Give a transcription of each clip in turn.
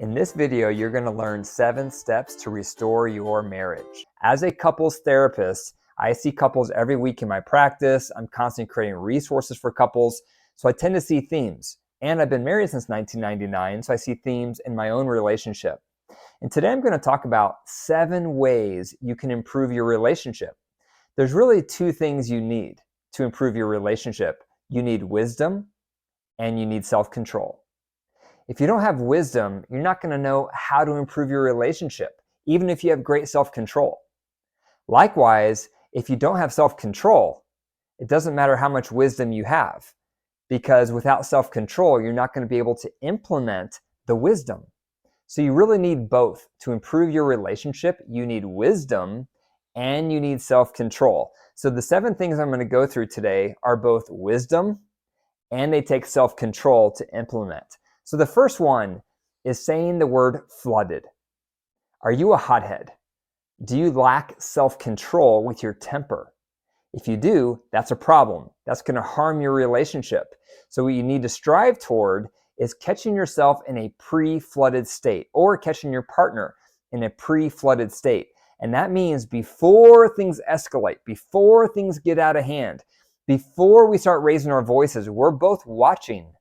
In this video, you're going to learn 7 steps to restore your marriage. As a couples therapist, I see couples every week in my practice. I'm constantly creating resources for couples, so I tend to see themes. And I've been married since 1999, so I see themes in my own relationship. And today I'm going to talk about 7 ways you can improve your relationship. There's really 2 things you need to improve your relationship. You need wisdom and you need self-control. If you don't have wisdom, you're not going to know how to improve your relationship, even if you have great self-control. Likewise, if you don't have self-control, it doesn't matter how much wisdom you have, because without self-control, you're not going to be able to implement the wisdom. So you really need both to improve your relationship. You need wisdom and you need self-control. So the 7 things I'm going to go through today are both wisdom and they take self-control to implement. So the first one is saying the word flooded. Are you a hothead? Do you lack self-control with your temper? If you do, that's a problem. That's going to harm your relationship. So what you need to strive toward is catching yourself in a pre-flooded state, or catching your partner in a pre-flooded state. And that means before things escalate, before things get out of hand, before we start raising our voices, we're both watching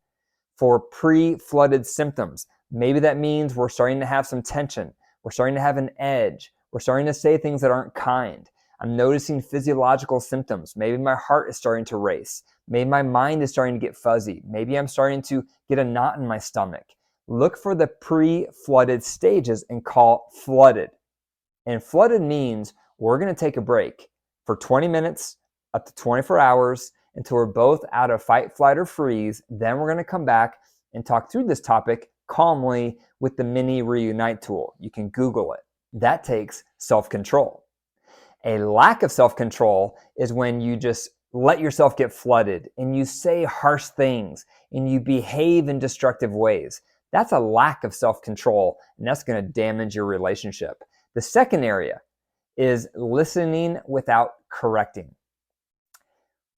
for pre-flooded symptoms. Maybe that means we're starting to have some tension. We're starting to have an edge. We're starting to say things that aren't kind. I'm noticing physiological symptoms. Maybe my heart is starting to race. Maybe my mind is starting to get fuzzy. Maybe I'm starting to get a knot in my stomach. Look for the pre-flooded stages and call flooded. And flooded means we're going to take a break for 20 minutes up to 24 hours until we're both out of fight, flight, or freeze. Then we're going to come back and talk through this topic calmly with the mini reunite tool. You can Google it. That takes self-control. A lack of self-control is when you just let yourself get flooded and you say harsh things and you behave in destructive ways. That's a lack of self-control, and that's going to damage your relationship. The second area is listening without correcting.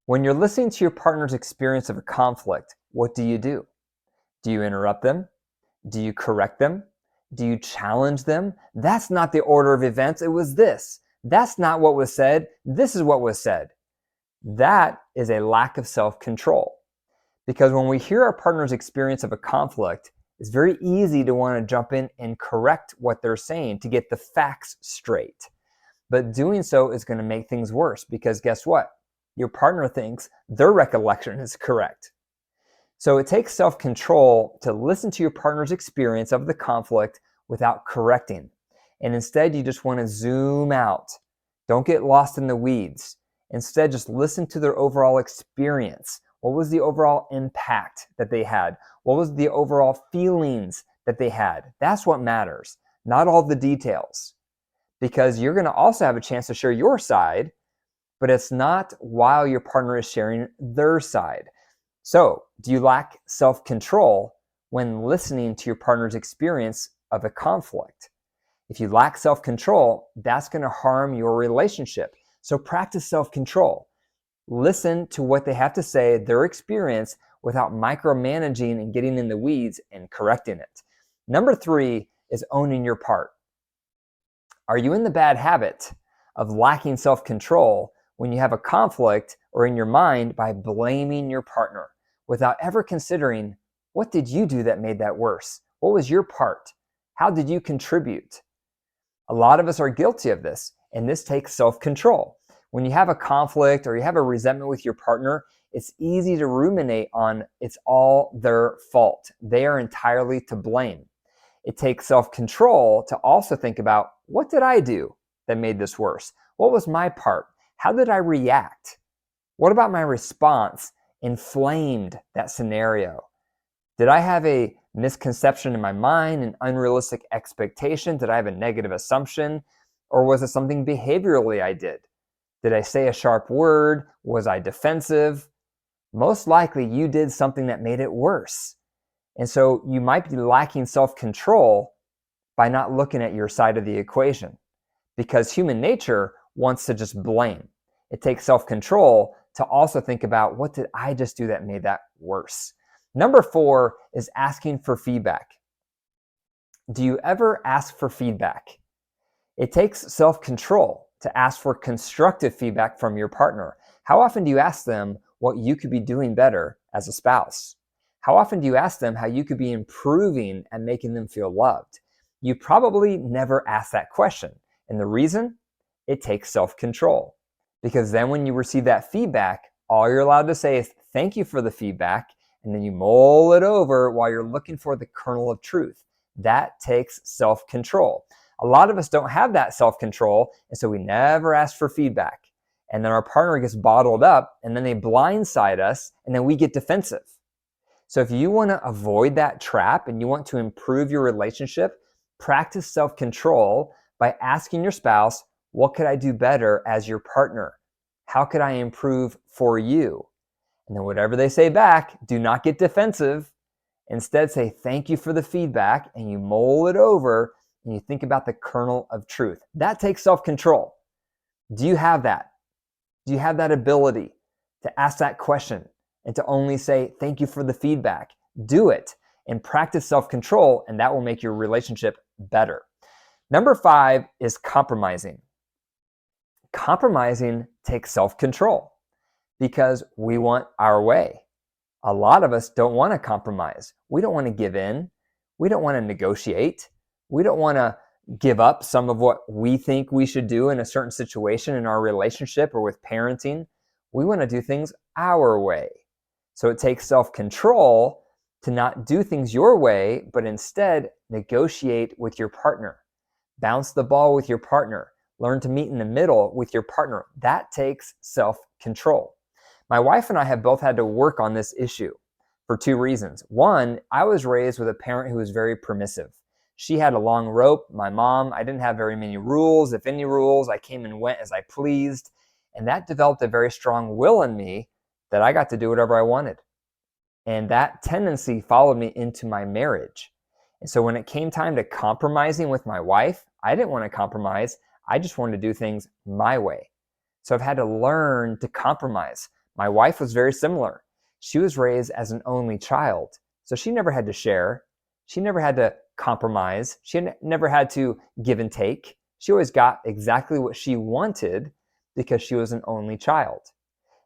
When you're listening to your partner's experience of a conflict, what do? Do you interrupt them? Do you correct them? Do you challenge them? That's not the order of events. It was this. That's not what was said. This is what was said. That is a lack of self-control. Because when we hear our partner's experience of a conflict, it's very easy to want to jump in and correct what they're saying to get the facts straight. But doing so is going to make things worse, because guess what? Your partner thinks their recollection is correct. So it takes self-control to listen to your partner's experience of the conflict without correcting. And instead, you just want to zoom out. Don't get lost in the weeds. Instead, just listen to their overall experience. What was the overall impact that they had? What was the overall feelings that they had? That's what matters, not all the details. Because you're going to also have a chance to share your side, but it's not while your partner is sharing their side. So, do you lack self-control when listening to your partner's experience of a conflict? If you lack self-control, that's going to harm your relationship. So practice self-control. Listen to what they have to say, their experience, without micromanaging and getting in the weeds and correcting it. Number 3 is owning your part. Are you in the bad habit of lacking self-control when you have a conflict, or in your mind by blaming your partner without ever considering, what did you do that made that worse? What was your part? How did you contribute? A lot of us are guilty of this, and this takes self-control. When you have a conflict or you have a resentment with your partner, it's easy to ruminate on it's all their fault. They are entirely to blame. It takes self-control to also think about, what did I do that made this worse? What was my part? How did I react? What about my response inflamed that scenario? Did I have a misconception in my mind, an unrealistic expectation? Did I have a negative assumption? Or was it something behaviorally I did? Did I say a sharp word? Was I defensive? Most likely you did something that made it worse. And so you might be lacking self-control by not looking at your side of the equation, because human nature wants to just blame. It takes self-control to also think about, what did I just do that made that worse? Number 4 is asking for feedback. Do you ever ask for feedback? It takes self-control to ask for constructive feedback from your partner. How often do you ask them what you could be doing better as a spouse? How often do you ask them how you could be improving and making them feel loved? You probably never ask that question. And the reason? It takes self-control. Because then when you receive that feedback, all you're allowed to say is thank you for the feedback, and then you mull it over while you're looking for the kernel of truth. That takes self-control. A lot of us don't have that self-control, and so we never ask for feedback. And then our partner gets bottled up, and then they blindside us, and then we get defensive. So if you want to avoid that trap and you want to improve your relationship, practice self-control by asking your spouse, what could I do better as your partner? How could I improve for you? And then whatever they say back, do not get defensive. Instead, say thank you for the feedback, and you mull it over and you think about the kernel of truth. That takes self-control. Do you have that? Do you have that ability to ask that question and to only say thank you for the feedback? Do it and practice self-control, and that will make your relationship better. Number 5 is compromising. Compromising takes self-control because we want our way. A lot of us don't want to compromise. We don't want to give in. We don't want to negotiate. We don't want to give up some of what we think we should do in a certain situation in our relationship or with parenting. We want to do things our way. So it takes self-control to not do things your way, but instead negotiate with your partner. Bounce the ball with your partner. Learn to meet in the middle with your partner. That takes self-control. My wife and I have both had to work on this issue for 2 reasons. One, I was raised with a parent who was very permissive. She had a long rope. My mom, I didn't have very many rules. If any rules, I came and went as I pleased. And that developed a very strong will in me that I got to do whatever I wanted. And that tendency followed me into my marriage. And so when it came time to compromising with my wife, I didn't want to compromise. I just wanted to do things my way. So I've had to learn to compromise. My wife was very similar. She was raised as an only child. So she never had to share. She never had to compromise. She never had to give and take. She always got exactly what she wanted because she was an only child.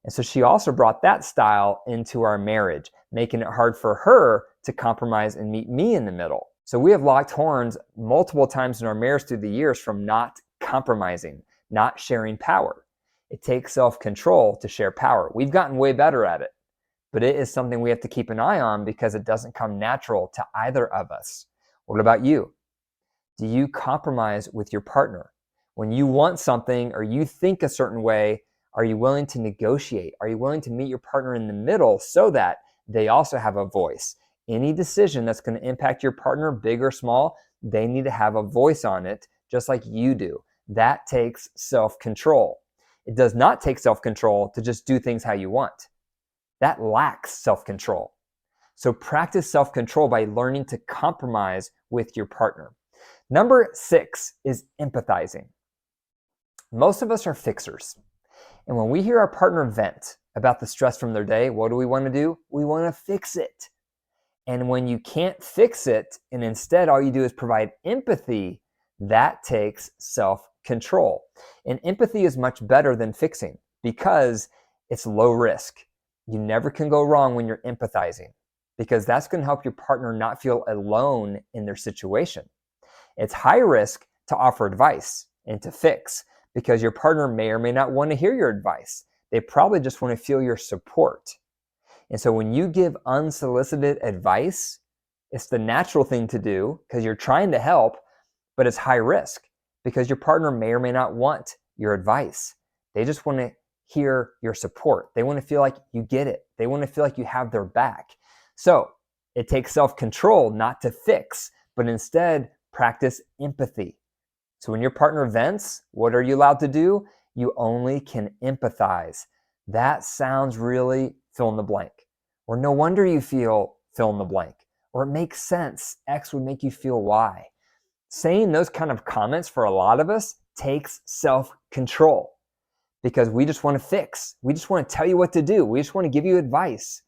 And so she also brought that style into our marriage, making it hard for her to compromise and meet me in the middle. So we have locked horns multiple times in our marriage through the years from not compromising, not sharing power. It takes self-control to share power. We've gotten way better at it, but it is something we have to keep an eye on because it doesn't come natural to either of us. What about you? Do you compromise with your partner? When you want something or you think a certain way, are you willing to negotiate? Are you willing to meet your partner in the middle so that they also have a voice? Any decision that's going to impact your partner, big or small, they need to have a voice on it, just like you do. That takes self-control. It does not take self-control to just do things how you want. That lacks self-control. So practice self-control by learning to compromise with your partner. Number 6 is empathizing. Most of us are fixers. And when we hear our partner vent about the stress from their day, what do we want to do? We want to fix it. And when you can't fix it, and instead all you do is provide empathy, that takes self-control. And empathy is much better than fixing because it's low risk. You never can go wrong when you're empathizing because that's going to help your partner not feel alone in their situation. It's high risk to offer advice and to fix because your partner may or may not want to hear your advice. They probably just want to feel your support. And so when you give unsolicited advice, it's the natural thing to do because you're trying to help, but it's high risk because your partner may or may not want your advice. They just want to hear your support. They want to feel like you get it. They want to feel like you have their back. So it takes self-control not to fix, but instead practice empathy. So when your partner vents, what are you allowed to do? You only can empathize. That sounds really fill in the blank. Or no wonder you feel fill in the blank. Or it makes sense. X would make you feel Y. Saying those kind of comments for a lot of us takes self-control because we just want to fix. We just want to tell you what to do. We just want to give you advice.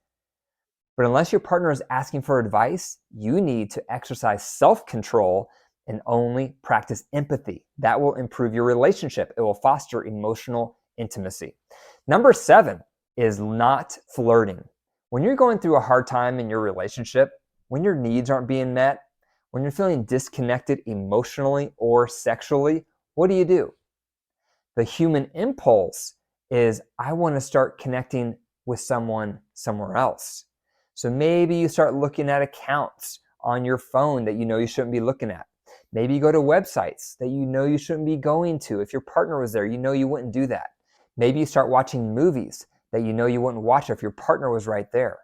But unless your partner is asking for advice, you need to exercise self-control and only practice empathy. That will improve your relationship. It will foster emotional intimacy. Number 7 is not flirting. When you're going through a hard time in your relationship, when your needs aren't being met, when you're feeling disconnected emotionally or sexually, what do? The human impulse is, I want to start connecting with someone somewhere else. So maybe you start looking at accounts on your phone that you know you shouldn't be looking at. Maybe you go to websites that you know you shouldn't be going to. If your partner was there, you know you wouldn't do that. Maybe you start watching movies that you know you wouldn't watch if your partner was right there.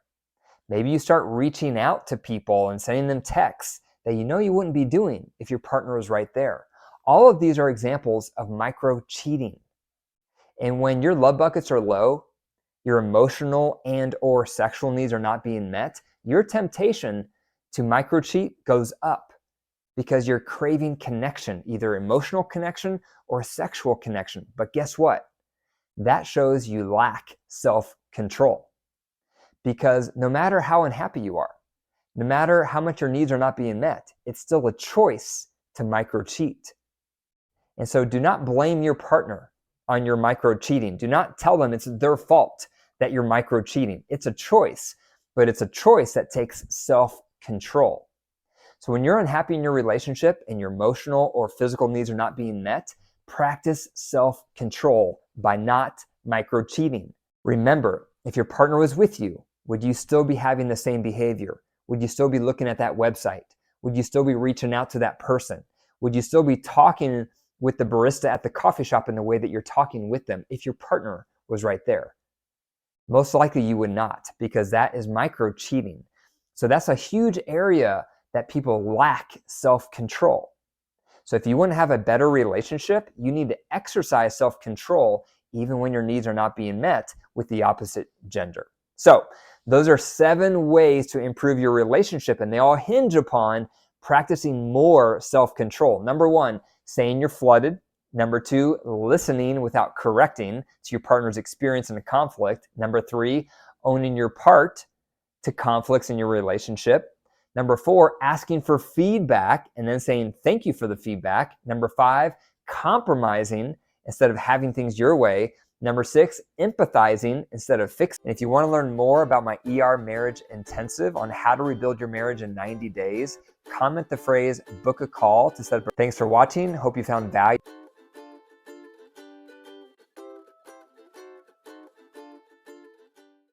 Maybe you start reaching out to people and sending them texts that you know you wouldn't be doing if your partner was right there. All of these are examples of micro cheating. And when your love buckets are low, your emotional and or sexual needs are not being met, your temptation to micro cheat goes up because you're craving connection, either emotional connection or sexual connection. But guess what? That shows you lack self-control. Because no matter how unhappy you are, no matter how much your needs are not being met, it's still a choice to micro cheat. And so do not blame your partner on your micro cheating. Do not tell them it's their fault that you're micro cheating. It's a choice, but it's a choice that takes self-control. So when you're unhappy in your relationship and your emotional or physical needs are not being met, practice self-control by not micro cheating. Remember, if your partner was with you, would you still be having the same behavior? Would you still be looking at that website? Would you still be reaching out to that person? Would you still be talking with the barista at the coffee shop in the way that you're talking with them if your partner was right there? Most likely you would not, because that is micro cheating. So that's a huge area that people lack self-control. So if you want to have a better relationship, you need to exercise self-control even when your needs are not being met with the opposite gender. So those are 7 ways to improve your relationship, and they all hinge upon practicing more self-control. Number 1, saying you're flooded. Number 2, listening without correcting to your partner's experience in a conflict. Number 3, owning your part to conflicts in your relationship. Number 4, asking for feedback and then saying thank you for the feedback. Number 5, compromising instead of having things your way. Number 6, empathizing instead of fixing. And if you want to learn more about my ER Marriage Intensive on how to rebuild your marriage in 90 days, comment the phrase book a call to set up. Thanks for watching. Hope you found value.